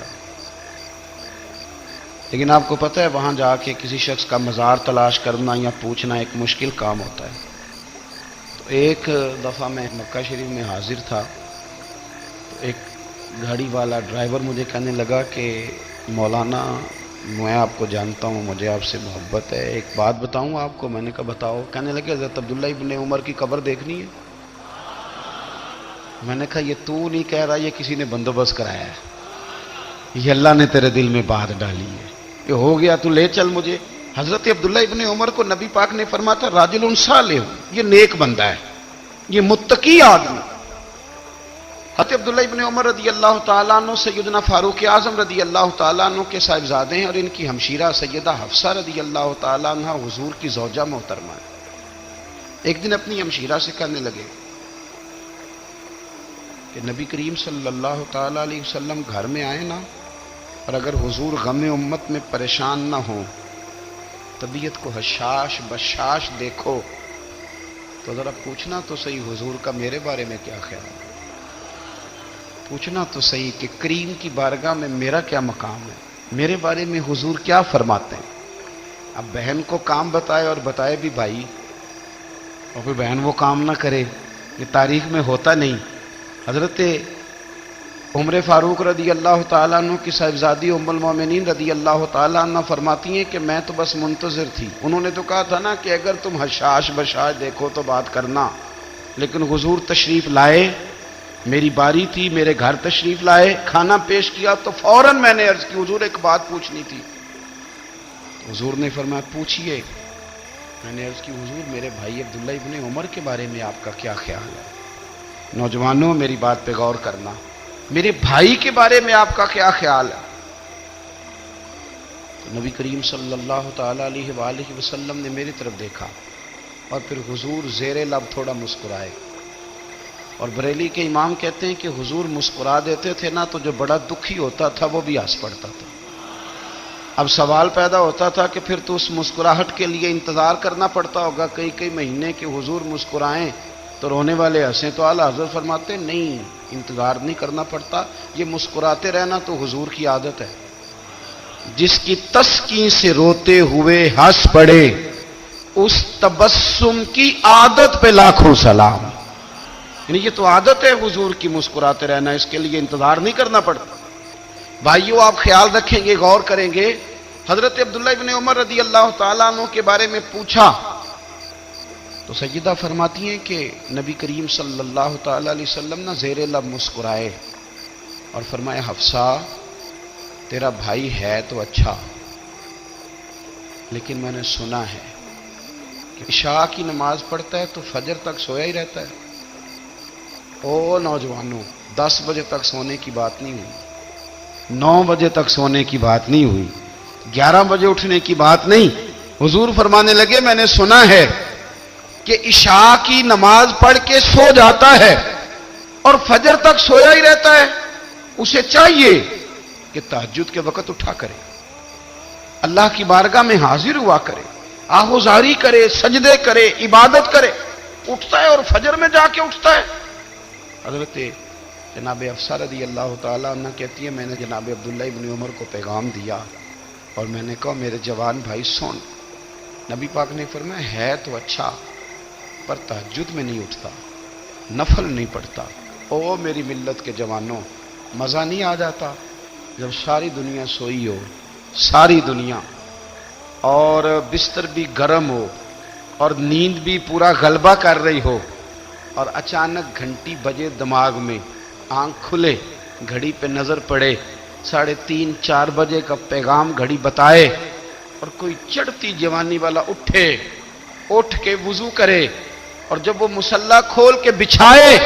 لیکن آپ کو پتہ ہے وہاں جا کے کسی شخص کا مزار تلاش کرنا یا پوچھنا ایک مشکل کام ہوتا ہے۔ تو ایک دفعہ میں مکہ شریف میں حاضر تھا، تو ایک گاڑی والا ڈرائیور مجھے کہنے لگا کہ مولانا میں آپ کو جانتا ہوں، مجھے آپ سے محبت ہے، ایک بات بتاؤں آپ کو؟ میں نے کہا بتاؤ۔ کہنے لگے حضرت عبداللہ ابن عمر کی قبر دیکھنی ہے۔ میں نے کہا یہ تو نہیں کہہ رہا، یہ کسی نے بندوبست کرایا ہے، یہ اللہ نے تیرے دل میں بات ڈالی ہے، یہ ہو گیا تو لے چل مجھے۔ حضرت عبداللہ ابن عمر کو نبی پاک نے فرمایا تھا راجل صالح، یہ نیک بندہ ہے، یہ متقی آدمی۔ حضرت عبداللہ ابن عمر رضی اللہ تعالیٰ عنہ سیدنا فاروق اعظم رضی اللہ تعالیٰ عنہ کے صاحبزادے ہیں، اور ان کی ہمشیرہ سیدہ حفصہ رضی اللہ تعالیٰ عنہ حضور کی زوجہ محترمہ ہے۔ ایک دن اپنی ہمشیرہ سے کہنے لگے کہ نبی کریم صلی اللہ تعالیٰ علیہ وسلم گھر میں آئے نا، اور اگر حضور غم امت میں پریشان نہ ہوں، طبیعت کو حشاش بشاش دیکھو، تو ذرا پوچھنا تو صحیح حضور کا میرے بارے میں کیا خیال ہے، پوچھنا تو صحیح کہ کریم کی بارگاہ میں میرا کیا مقام ہے، میرے بارے میں حضور کیا فرماتے ہیں۔ اب بہن کو کام بتائے، اور بتائے بھی بھائی، اور کوئی بہن وہ کام نہ کرے، یہ تاریخ میں ہوتا نہیں۔ حضرت عمر فاروق رضی اللہ تعالیٰ عنہ کی صاحبزادی ام المومنین رضی اللہ تعالیٰ عنہ فرماتی ہیں کہ میں تو بس منتظر تھی، انہوں نے تو کہا تھا نا کہ اگر تم حشاش بشاش دیکھو تو بات کرنا، لیکن حضور تشریف لائے، میری باری تھی، میرے گھر تشریف لائے، کھانا پیش کیا تو فوراً میں نے عرض کی حضور ایک بات پوچھنی تھی۔ حضور نے فرمایا پوچھئے۔ میں نے عرض کی حضور میرے بھائی عبداللہ ابن عمر کے بارے میں آپ کا کیا خیال ہے؟ نوجوانوں میری بات پہ غور کرنا، میرے بھائی کے بارے میں آپ کا کیا خیال ہے؟ تو نبی کریم صلی اللہ تعالیٰ علیہ وآلہ وسلم نے میری طرف دیکھا، اور پھر حضور زیر لب تھوڑا مسکرائے، اور بریلی کے امام کہتے ہیں کہ حضور مسکرا دیتے تھے نا تو جو بڑا دکھی ہوتا تھا وہ بھی ہنس پڑتا تھا۔ اب سوال پیدا ہوتا تھا کہ پھر تو اس مسکراہٹ کے لیے انتظار کرنا پڑتا ہوگا کئی مہینے کہ حضور مسکرائیں تو رونے والے ہنسیں، تو اعلیٰ حضرت فرماتے نہیں، انتظار نہیں کرنا پڑتا، یہ مسکراتے رہنا تو حضور کی عادت ہے۔ جس کی تسکین سے روتے ہوئے ہنس پڑے، اس تبسم کی عادت پہ لاکھوں سلام۔ یعنی یہ تو عادت ہے حضور کی مسکراتے رہنا، اس کے لیے انتظار نہیں کرنا پڑتا۔ بھائیو آپ خیال رکھیں گے، غور کریں گے، حضرت عبداللہ ابن عمر رضی اللہ تعالیٰ عنہ کے بارے میں پوچھا تو سیدہ فرماتی ہیں کہ نبی کریم صلی اللہ تعالیٰ علیہ وسلم نہ زیر لب مسکرائے اور فرمایا حفصہ تیرا بھائی ہے تو اچھا، لیکن میں نے سنا ہے کہ عشاء کی نماز پڑھتا ہے تو فجر تک سویا ہی رہتا ہے۔ او نوجوانوں، 10 بجے تک سونے کی بات نہیں ہوئی، 9 بجے تک سونے کی بات نہیں ہوئی، 11 بجے اٹھنے کی بات نہیں۔ حضور فرمانے لگے میں نے سنا ہے کہ عشاء کی نماز پڑھ کے سو جاتا ہے اور فجر تک سویا ہی رہتا ہے، اسے چاہیے کہ تہجد کے وقت اٹھا کرے، اللہ کی بارگاہ میں حاضر ہوا کرے، آہوزاری کرے، سجدے کرے، عبادت کرے، اٹھتا ہے اور فجر میں جا کے اٹھتا ہے۔ حضرت جناب حفصہ رضی اللہ تعالیٰ عنہ کہتی ہے میں نے جناب عبداللہ ابن عمر کو پیغام دیا اور میں نے کہا میرے جوان بھائی سن، نبی پاک نے فرمایا ہے تو اچھا پر تہجد میں نہیں اٹھتا، نفل نہیں پڑھتا۔ او میری ملت کے جوانوں، مزہ نہیں آ جاتا جب ساری دنیا سوئی ہو، ساری دنیا، اور بستر بھی گرم ہو اور نیند بھی پورا غلبہ کر رہی ہو، اور اچانک گھنٹی بجے دماغ میں، آنکھ کھلے، گھڑی پہ نظر پڑے، 3:30 4 بجے کا پیغام گھڑی بتائے، اور کوئی چڑھتی جوانی والا اٹھ کے وضو کرے، اور جب وہ مصلی کھول کے بچھائے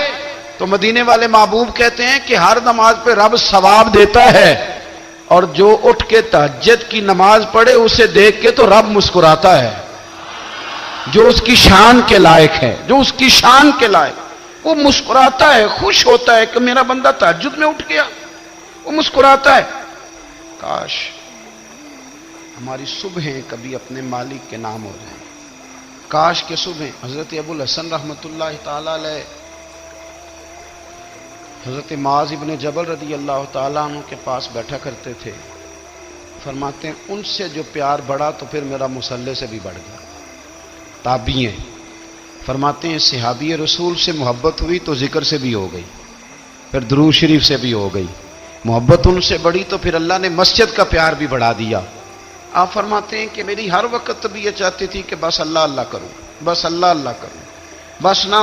تو مدینے والے محبوب کہتے ہیں کہ ہر نماز پہ رب ثواب دیتا ہے، اور جو اٹھ کے تہجد کی نماز پڑھے اسے دیکھ کے تو رب مسکراتا ہے، جو اس کی شان کے لائق ہے، جو اس کی شان کے لائق، وہ مسکراتا ہے، خوش ہوتا ہے کہ میرا بندہ تہجد میں اٹھ گیا، وہ مسکراتا ہے۔ کاش ہماری صبحیں کبھی اپنے مالک کے نام ہو جائیں، کاش کے صبح۔ حضرت ابو الحسن رحمۃ اللہ تعالیٰ علیہ حضرت معاذ ابن جبل رضی اللہ تعالیٰ عنہ کے پاس بیٹھا کرتے تھے، فرماتے ہیں ان سے جو پیار بڑھا تو پھر میرا مصلی سے بھی بڑھ گیا۔ تابعی ہیں، فرماتے ہیں صحابی رسول سے محبت ہوئی تو ذکر سے بھی ہو گئی، پھر درود شریف سے بھی ہو گئی. محبت ان سے بڑی تو پھر اللہ نے مسجد کا پیار بھی بڑھا دیا. آپ فرماتے ہیں کہ میری ہر وقت بھی یہ چاہتی تھی کہ بس اللہ اللہ کروں, بس اللہ اللہ کروں, بس نہ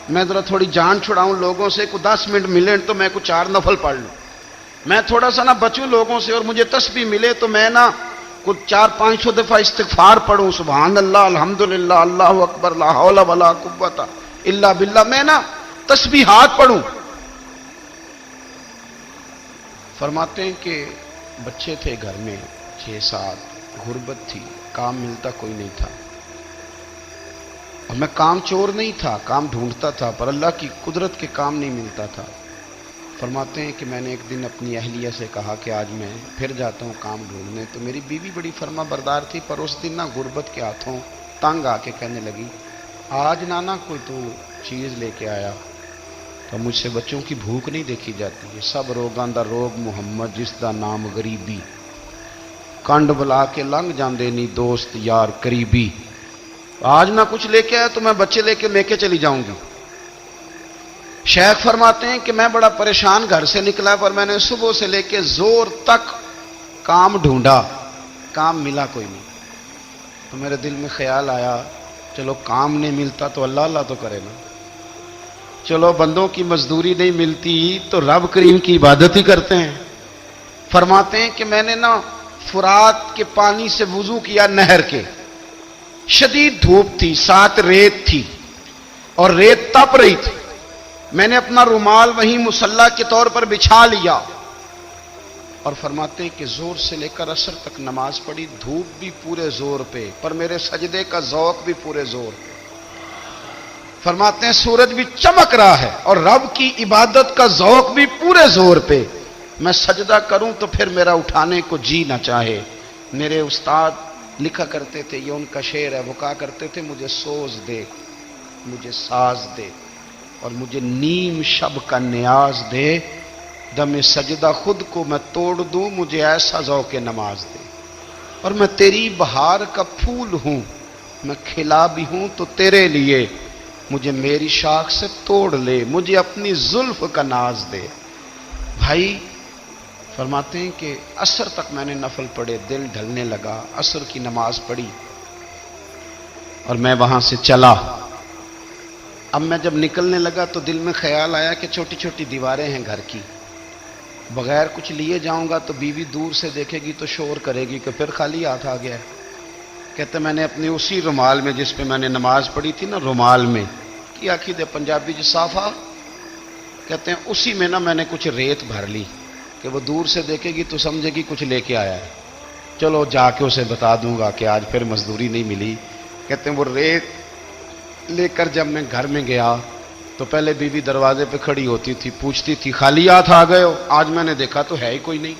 میں ذرا تھوڑی جان چھڑاؤں لوگوں سے, کو 10 منٹ ملے تو میں کچھ 4 نفل پڑھ لوں, میں تھوڑا سا نہ بچوں لوگوں سے, اور مجھے تسبیح ملے تو میں نہ کچھ 400-500 دفعہ استغفار پڑھوں, سبحان اللہ, الحمدللہ, اللہ اکبر, لا حول ولا قوت الا باللہ, میں نہ تسبیحات پڑھوں. فرماتے ہیں کہ بچے تھے گھر میں 6-7, غربت تھی, کام ملتا کوئی نہیں تھا, اور میں کام چور نہیں تھا, کام ڈھونڈتا تھا, پر اللہ کی قدرت کے کام نہیں ملتا تھا. فرماتے ہیں کہ میں نے ایک دن اپنی اہلیہ سے کہا کہ آج میں پھر جاتا ہوں کام ڈھونڈنے. تو میری بیوی بڑی فرما بردار تھی, پر اس دن نہ غربت کے ہاتھوں تنگ آ کے کہنے لگی, آج نانا کوئی تو چیز لے کے آیا, تو مجھ سے بچوں کی بھوک نہیں دیکھی جاتی ہے. سب روگاں دا روگ محمد, جس دا نام غریبی, کنڈ بلا کے لنگ جاندے نہیں دوست یار قریبی. آج نہ کچھ لے کے آیا تو میں بچے لے کے میکے چلی جاؤں گی. شیخ فرماتے ہیں کہ میں بڑا پریشان گھر سے نکلا, پر میں نے صبح سے لے کے زور تک کام ڈھونڈا, کام ملا کوئی نہیں. تو میرے دل میں خیال آیا, چلو کام نہیں ملتا تو اللہ اللہ تو کرے نا, چلو بندوں کی مزدوری نہیں ملتی تو رب کریم کی عبادت ہی کرتے ہیں. فرماتے ہیں کہ میں نے نا فرات کے پانی سے وضو کیا, نہر کے, شدید دھوپ تھی, ساتھ ریت تھی, اور ریت تپ رہی تھی. میں نے اپنا رومال وہیں مصلی کے طور پر بچھا لیا, اور فرماتے ہیں کہ زور سے لے کر عصر تک نماز پڑھی. دھوپ بھی پورے زور پہ, پر میرے سجدے کا ذوق بھی پورے زور پہ. فرماتے ہیں سورج بھی چمک رہا ہے, اور رب کی عبادت کا ذوق بھی پورے زور پہ. میں سجدہ کروں تو پھر میرا اٹھانے کو جی نہ چاہے. میرے استاد لکھا کرتے تھے, یہ ان کا شعر ہے, وہ کہا کرتے تھے, مجھے سوز دے, مجھے ساز دے, اور مجھے نیم شب کا نیاز دے, دم سجدہ خود کو میں توڑ دوں, مجھے ایسا ذوق نماز دے. اور میں تیری بہار کا پھول ہوں, میں کھلا بھی ہوں تو تیرے لیے, مجھے میری شاخ سے توڑ لے, مجھے اپنی زلف کا ناز دے. بھائی فرماتے ہیں کہ عصر تک میں نے نفل پڑھے, دل ڈھلنے لگا, عصر کی نماز پڑھی, اور میں وہاں سے چلا. اب میں جب نکلنے لگا تو دل میں خیال آیا کہ چھوٹی چھوٹی دیواریں ہیں گھر کی, بغیر کچھ لیے جاؤں گا تو بیوی دور سے دیکھے گی تو شور کرے گی کہ پھر خالی ہاتھ آ گیا. کہتے میں نے اپنی اسی رومال میں جس پہ میں نے نماز پڑھی تھی نا, رومال میں کی آخی دے پنجابی جو صافہ کہتے ہیں, اسی میں نا میں نے کچھ ریت بھر لی کہ وہ دور سے دیکھے گی تو سمجھے گی کچھ لے کے آیا ہے, چلو جا کے اسے بتا دوں گا کہ آج پھر مزدوری نہیں ملی. کہتے ہیں وہ ریت لے کر جب میں گھر میں گیا تو پہلے بیوی دروازے پہ کھڑی ہوتی تھی, پوچھتی تھی خالی ہاتھ آ گئے ہو, آج میں نے دیکھا تو ہے ہی کوئی نہیں.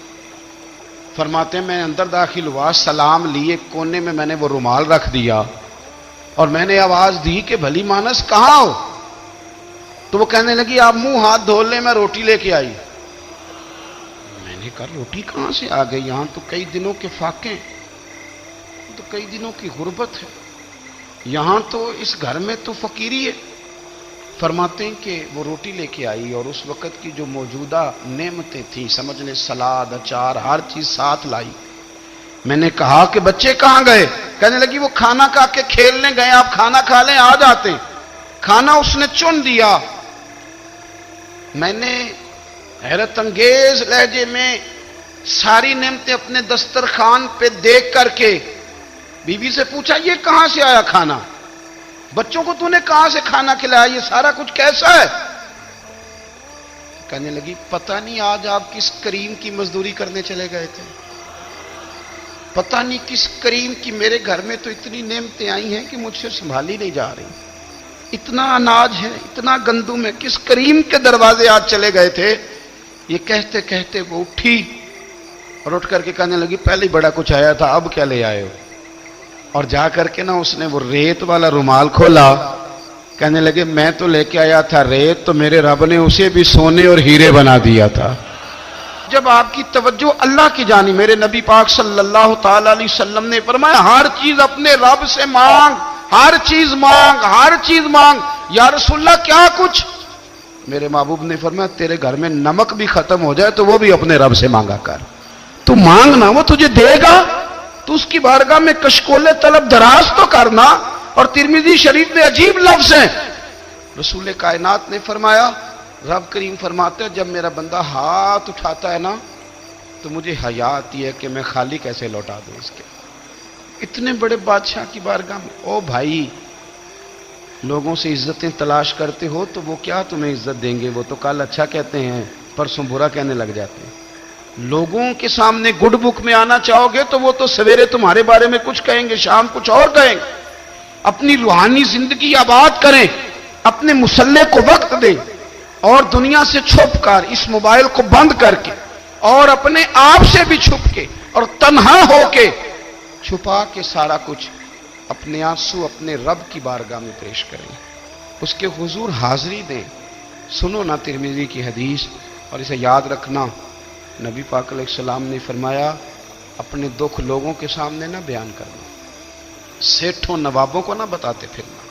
فرماتے ہیں میں اندر داخل ہوا, سلام لیے, کونے میں میں نے وہ رومال رکھ دیا, اور میں نے آواز دی کہ بھلی مانس کہاں ہو. تو وہ کہنے لگی آپ منہ ہاتھ دھو لیں, میں روٹی لے کے آئی. میں نے کہا روٹی کہاں سے آ گئی, یہاں تو کئی دنوں کے فاقے, تو کئی دنوں کی غربت ہے, یہاں تو اس گھر میں تو فقیری ہے. فرماتے ہیں کہ وہ روٹی لے کے آئی, اور اس وقت کی جو موجودہ نعمتیں تھیں, سمجھ لیں سلاد, اچار, ہر چیز ساتھ لائی. میں نے کہا کہ بچے کہاں گئے, کہنے لگی وہ کھانا کھا کے کھیلنے گئے, آپ کھانا کھا لیں آ جاتے ہیں. کھانا اس نے چن دیا. میں نے حیرت انگیز لہجے میں ساری نعمتیں اپنے دسترخوان پہ دیکھ کر کے بیوی سے پوچھا یہ کہاں سے آیا کھانا, بچوں کو تو نے کہاں سے کھانا کھلایا, یہ سارا کچھ کیسا ہے. کہنے لگی پتہ نہیں آج آپ کس کریم کی مزدوری کرنے چلے گئے تھے, پتہ نہیں کس کریم کی, میرے گھر میں تو اتنی نعمتیں آئی ہیں کہ مجھ سے سنبھالی نہیں جا رہی, اتنا اناج ہے, اتنا گندم ہے, کس کریم کے دروازے آج چلے گئے تھے. یہ کہتے کہتے وہ اٹھی اور اٹھ کر کے کہنے لگی پہلے ہی بڑا کچھ آیا تھا, اب کیا لے آئے ہو. اور جا کر کے نا اس نے وہ ریت والا رومال کھولا, کہنے لگے میں تو لے کے آیا تھا ریت, تو میرے رب نے اسے بھی سونے اور ہیرے بنا دیا تھا. جب آپ کی توجہ اللہ کی جانی, میرے نبی پاک صلی اللہ تعالی علیہ وسلم نے فرمایا ہر چیز اپنے رب سے مانگ, ہر چیز مانگ, ہر چیز مانگ. یا رسول اللہ کیا کچھ, میرے محبوب نے فرمایا تیرے گھر میں نمک بھی ختم ہو جائے تو وہ بھی اپنے رب سے مانگا کر. تو مانگنا وہ تجھے دے گا, تو اس کی بارگاہ میں کشکول طلب دراز تو کرنا. اور ترمذی شریف میں عجیب لفظ ہیں, رسول کائنات نے فرمایا, رب کریم فرماتے ہیں جب میرا بندہ ہاتھ اٹھاتا ہے نا تو مجھے حیا آتی ہے کہ میں خالی کیسے لوٹا دوں اس کے. اتنے بڑے بادشاہ کی بارگاہ میں, او بھائی لوگوں سے عزتیں تلاش کرتے ہو تو وہ کیا تمہیں عزت دیں گے؟ وہ تو کل اچھا کہتے ہیں پرسوں برا کہنے لگ جاتے ہیں. لوگوں کے سامنے گڈ بک میں آنا چاہو گے تو وہ تو سویرے تمہارے بارے میں کچھ کہیں گے, شام کچھ اور کہیں گے. اپنی روحانی زندگی آباد کریں, اپنے مسلح کو وقت دیں, اور دنیا سے چھپ کر اس موبائل کو بند کر کے اور اپنے آپ سے بھی چھپ کے اور تنہا ہو کے چھپا کے سارا کچھ اپنے آنسو اپنے رب کی بارگاہ میں پیش کریں, اس کے حضور حاضری دیں. سنو نا ترمذی کی حدیث, اور اسے یاد رکھنا, نبی پاک علیہ السلام نے فرمایا اپنے دکھ لوگوں کے سامنے نہ بیان کرنا, سیٹھوں نوابوں کو نہ بتاتے پھرنا,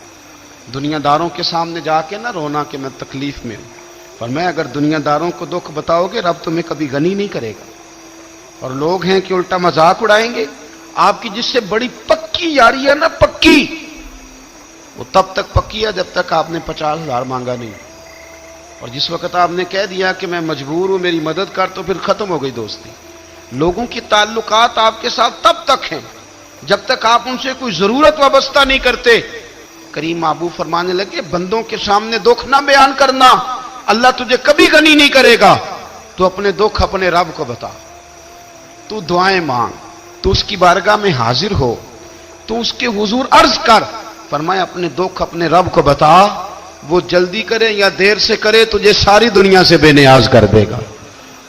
دنیا داروں کے سامنے جا کے نہ رونا کہ میں تکلیف میں ہوں. فرمایا اگر دنیا داروں کو دکھ بتاؤ گے رب تمہیں کبھی غنی نہیں کرے گا. اور لوگ ہیں کہ الٹا مذاق اڑائیں گے. آپ کی جس سے بڑی پکی یاری ہے نا, پکی, وہ تب تک پکی ہے جب تک آپ نے 50,000 مانگا نہیں. اور جس وقت آپ نے کہہ دیا کہ میں مجبور ہوں میری مدد کر, تو پھر ختم ہو گئی دوستی. لوگوں کی تعلقات آپ کے ساتھ تب تک ہیں جب تک آپ ان سے کوئی ضرورت وابستہ نہیں کرتے. کریم محبوب فرمانے لگے بندوں کے سامنے دکھ نہ بیان کرنا, اللہ تجھے کبھی غنی نہیں کرے گا. تو اپنے دکھ اپنے رب کو بتا, تو دعائیں مانگ, تو اس کی بارگاہ میں حاضر ہو, تو اس کے حضور عرض کر. فرمایا اپنے دکھ اپنے رب کو بتا, وہ جلدی کرے یا دیر سے کرے تجھے ساری دنیا سے بے نیاز کر دے گا,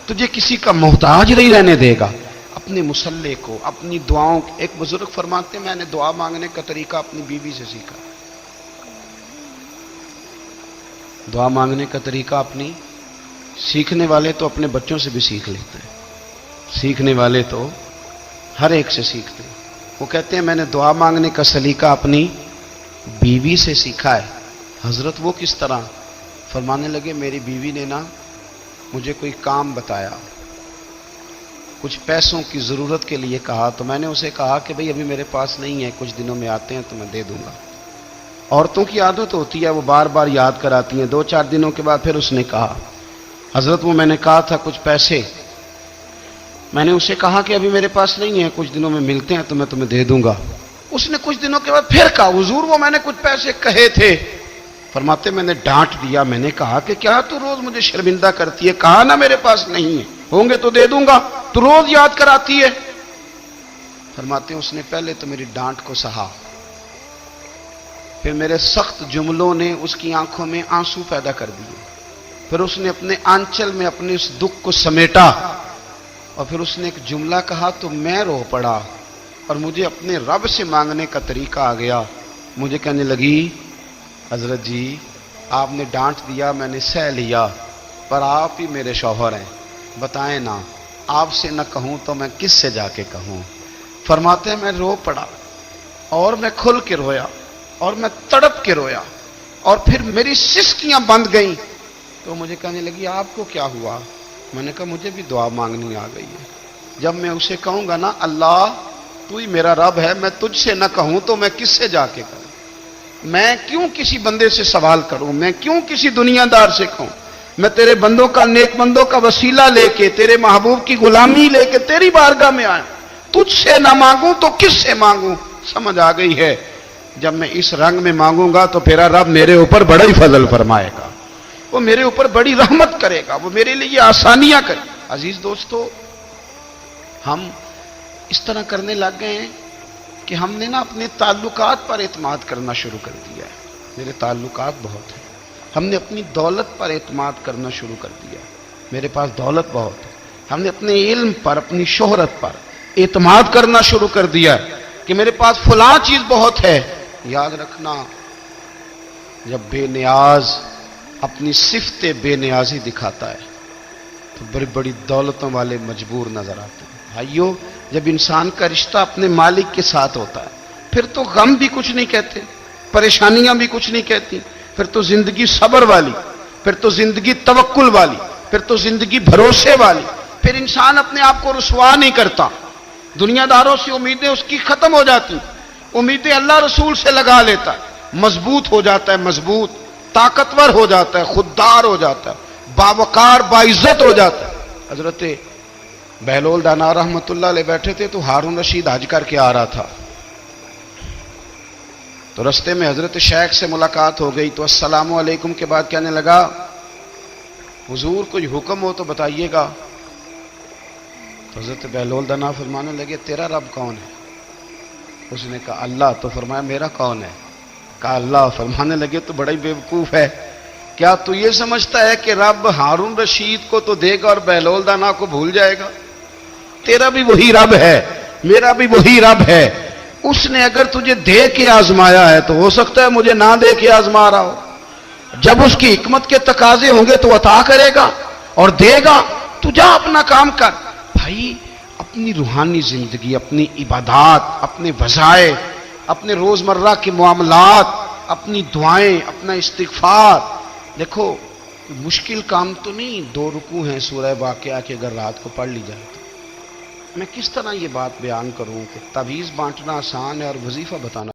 تجھے کسی کا محتاج نہیں رہنے دے گا. اپنے مسلح کو, اپنی دعاؤں. ایک بزرگ فرماتے ہیں میں نے دعا مانگنے کا طریقہ اپنی بیوی سے سیکھا. دعا مانگنے کا طریقہ اپنی, سیکھنے والے تو اپنے بچوں سے بھی سیکھ لیتے ہیں, سیکھنے والے تو ہر ایک سے سیکھتے ہیں. وہ کہتے ہیں میں نے دعا مانگنے کا سلیقہ اپنی بیوی سے سیکھا ہے. حضرت وہ کس طرح؟ فرمانے لگے میری بیوی نے نا مجھے کوئی کام بتایا, کچھ پیسوں کی ضرورت کے لیے کہا, تو میں نے اسے کہا کہ بھئی ابھی میرے پاس نہیں ہے, کچھ دنوں میں آتے ہیں تو میں دے دوں گا. عورتوں کی عادت ہوتی ہے وہ بار بار یاد کراتی ہیں. 2-4 دنوں کے بعد پھر اس نے کہا حضرت وہ میں نے کہا تھا کچھ پیسے, میں نے اسے کہا کہ ابھی میرے پاس نہیں ہے, کچھ دنوں میں ملتے ہیں تو میں تمہیں دے دوں گا. اس نے کچھ دنوں کے بعد پھر کہا حضور وہ میں نے کچھ پیسے کہے تھے. فرماتے میں نے ڈانٹ دیا, میں نے کہا کہ کیا تو روز مجھے شرمندہ کرتی ہے, کہا نا میرے پاس نہیں ہے, ہوں گے تو دے دوں گا, تو روز یاد کراتی ہے. فرماتے ہیں اس نے پہلے تو میری ڈانٹ کو سہا, پھر میرے سخت جملوں نے اس کی آنکھوں میں آنسو پیدا کر دیے, پھر اس نے اپنے آنچل میں اپنے اس دکھ کو سمیٹا, اور پھر اس نے ایک جملہ کہا تو میں رو پڑا, اور مجھے اپنے رب سے مانگنے کا طریقہ آ گیا. مجھے کہنے لگی حضرت جی آپ نے ڈانٹ دیا, میں نے سہ لیا, پر آپ ہی میرے شوہر ہیں, بتائیں نا آپ سے نہ کہوں تو میں کس سے جا کے کہوں. فرماتے ہیں میں رو پڑا, اور میں کھل کے رویا, اور میں تڑپ کے رویا, اور پھر میری سسکیاں بند گئیں. تو مجھے کہنے لگی آپ کو کیا ہوا؟ میں نے کہا مجھے بھی دعا مانگنی آ گئی ہے. جب میں اسے کہوں گا نا اللہ تو ہی میرا رب ہے, میں تجھ سے نہ کہوں تو میں کس سے جا کے کہوں؟ میں کیوں کسی بندے سے سوال کروں, میں کیوں کسی دنیا دار سے کہوں؟ میں تیرے بندوں کا, نیک بندوں کا وسیلہ لے کے, تیرے محبوب کی غلامی لے کے تیری بارگاہ میں آیا, تجھ سے نہ مانگوں تو کس سے مانگوں؟ سمجھ آ گئی ہے. جب میں اس رنگ میں مانگوں گا تو پھر رب میرے اوپر بڑا ہی فضل فرمائے گا, وہ میرے اوپر بڑی رحمت کرے گا, وہ میرے لیے آسانیاں کرے. عزیز دوستو ہم اس طرح کرنے لگ گئے ہیں کہ ہم نے نا اپنے تعلقات پر اعتماد کرنا شروع کر دیا ہے. میرے تعلقات بہت ہیں. ہم نے اپنی دولت پر اعتماد کرنا شروع کر دیا, میرے پاس دولت بہت ہے. ہم نے اپنے علم پر, اپنی شہرت پر اعتماد کرنا شروع کر دیا کہ میرے پاس فلاں چیز بہت ہے. یاد رکھنا جب بے نیاز اپنی صفت بے نیازی دکھاتا ہے تو بڑی بڑی دولتوں والے مجبور نظر آتے ہیں. بھائیو جب انسان کا رشتہ اپنے مالک کے ساتھ ہوتا ہے پھر تو غم بھی کچھ نہیں کہتے, پریشانیاں بھی کچھ نہیں کہتی, پھر تو زندگی صبر والی. پھر تو زندگی توکل والی، پھر تو زندگی بھروسے والی، پھر انسان اپنے آپ کو رسوا نہیں کرتا، دنیا داروں سے امیدیں اس کی ختم ہو جاتی، امیدیں اللہ رسول سے لگا لیتا ہے، مضبوط ہو جاتا ہے، مضبوط، طاقتور ہو جاتا ہے، خوددار ہو جاتا ہے، باوقار باعزت ہو جاتا ہے۔ حضرت بہلول دانا رحمت اللہ علیہ بیٹھے تھے تو ہارون رشید حج کر کے آ رہا تھا، تو رستے میں حضرت شیخ سے ملاقات ہو گئی، تو السلام علیکم کے بعد کہنے لگا حضور کوئی حکم ہو تو بتائیے گا۔ تو حضرت بہلول دانا فرمانے لگے تیرا رب کون ہے؟ اس نے کہا اللہ۔ تو فرمایا میرا کون ہے؟ کہا اللہ۔ فرمانے لگے تو بڑا ہی بیوقوف ہے، کیا تو یہ سمجھتا ہے کہ رب ہارون رشید کو تو دے گا اور بہلول دانا کو بھول جائے گا؟ تیرا بھی وہی رب ہے، میرا بھی وہی رب ہے، اس نے اگر تجھے دے کے آزمایا ہے تو ہو سکتا ہے مجھے نہ دے کے آزما رہا ہو، جب اس کی حکمت کے تقاضے ہوں گے تو عطا کرے گا اور دے گا، تو جا اپنا کام کر۔ بھائی اپنی روحانی زندگی، اپنی عبادات، اپنے وظائف، اپنے روزمرہ کے معاملات، اپنی دعائیں، اپنا استغفار، دیکھو مشکل کام تو نہیں، 2 رکوع ہیں سورہ واقعہ کے، اگر رات کو پڑھ لی جائے تو میں کس طرح یہ بات بیان کروں کہ تعویذ بانٹنا آسان ہے اور وظیفہ بتانا